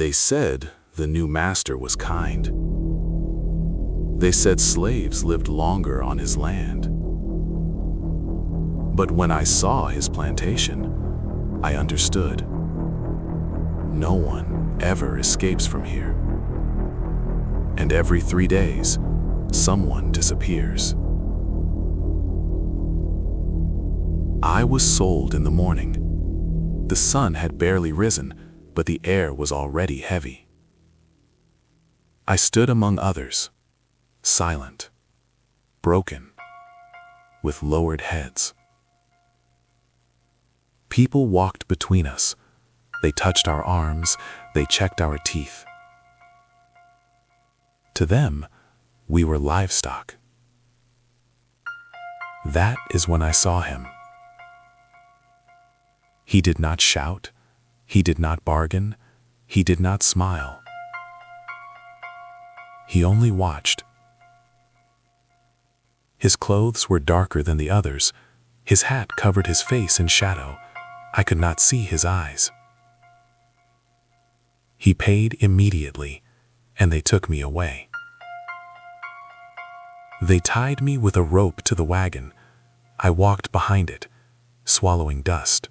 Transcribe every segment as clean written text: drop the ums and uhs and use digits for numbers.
They said the new master was kind. They said slaves lived longer on his land. But when I saw his plantation, I understood. No one ever escapes from here. And every 3 days, someone disappears. I was sold in the morning. The sun had barely risen, but the air was already heavy. I stood among others, silent, broken, with lowered heads. People walked between us. They touched our arms, they checked our teeth. To them, we were livestock. That is when I saw him. He did not shout, he did not bargain, he did not smile. He only watched. His clothes were darker than the others. His hat covered his face in shadow. I could not see his eyes. He paid immediately, and they took me away. They tied me with a rope to the wagon. I walked behind it, swallowing dust.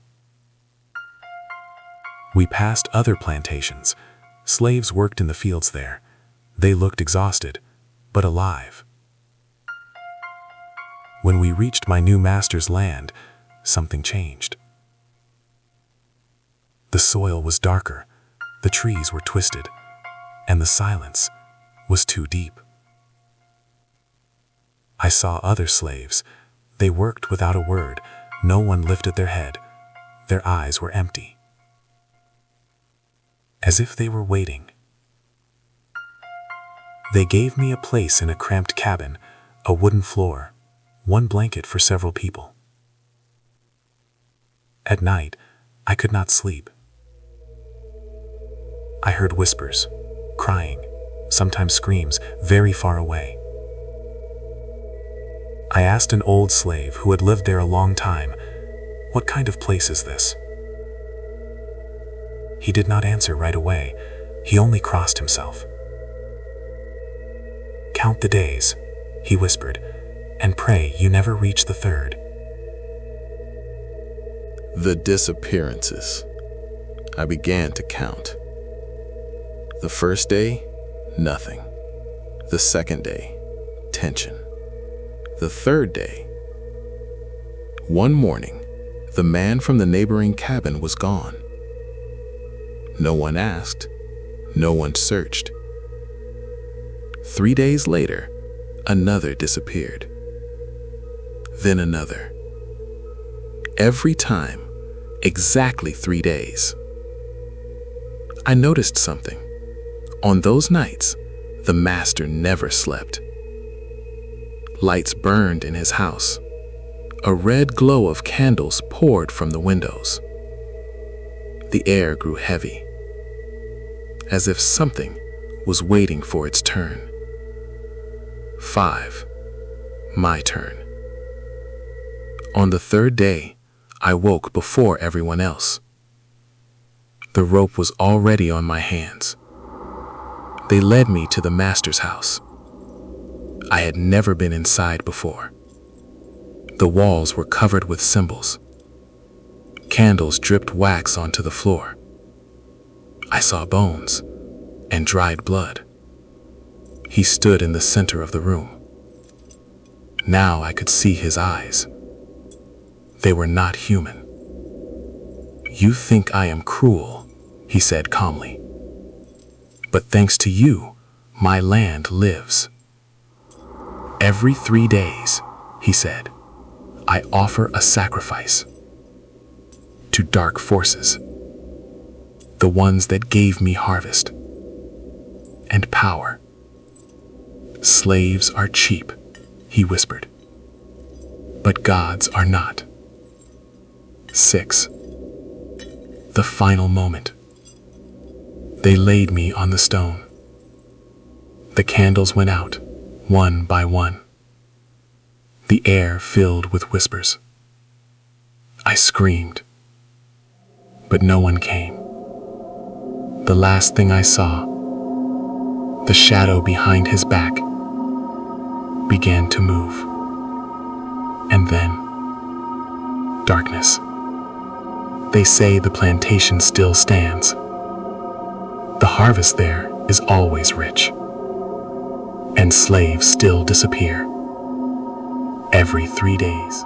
We passed other plantations. Slaves worked in the fields there. They looked exhausted, but alive. When we reached my new master's land, something changed. The soil was darker, the trees were twisted, and the silence was too deep. I saw other slaves. They worked without a word. No one lifted their head. Their eyes were empty, as if they were waiting. They gave me a place in a cramped cabin, a wooden floor, one blanket for several people. At night, I could not sleep. I heard whispers, crying, sometimes screams, very far away. I asked an old slave who had lived there a long time, "What kind of place is this?" He did not answer right away. He only crossed himself. "Count the days," he whispered, "and pray you never reach the third." The disappearances. I began to count. The first day, nothing. The second day, tension. The third day. One morning, the man from the neighboring cabin was gone. No one asked, no one searched. 3 days later, another disappeared. Then another. Every time, exactly 3 days. I noticed something. On those nights, the master never slept. Lights burned in his house. A red glow of candles poured from the windows. The air grew heavy, as if something was waiting for its turn. 5. My turn. On the third day, I woke before everyone else. The rope was already on my hands. They led me to the master's house. I had never been inside before. The walls were covered with symbols. Candles dripped wax onto the floor. I saw bones and dried blood. He stood in the center of the room. Now I could see his eyes. They were not human. "You think I am cruel," he said calmly. "But thanks to you, my land lives. Every 3 days," he said, "I offer a sacrifice to dark forces, the ones that gave me harvest and power. Slaves are cheap," he whispered, "but gods are not." 6. The final moment. They laid me on the stone. The candles went out, one by one. The air filled with whispers. I screamed, but no one came. the last thing I saw, the shadow behind his back began to move. And then, darkness. They say the plantation still stands. The harvest there is always rich, and slaves still disappear every 3 days.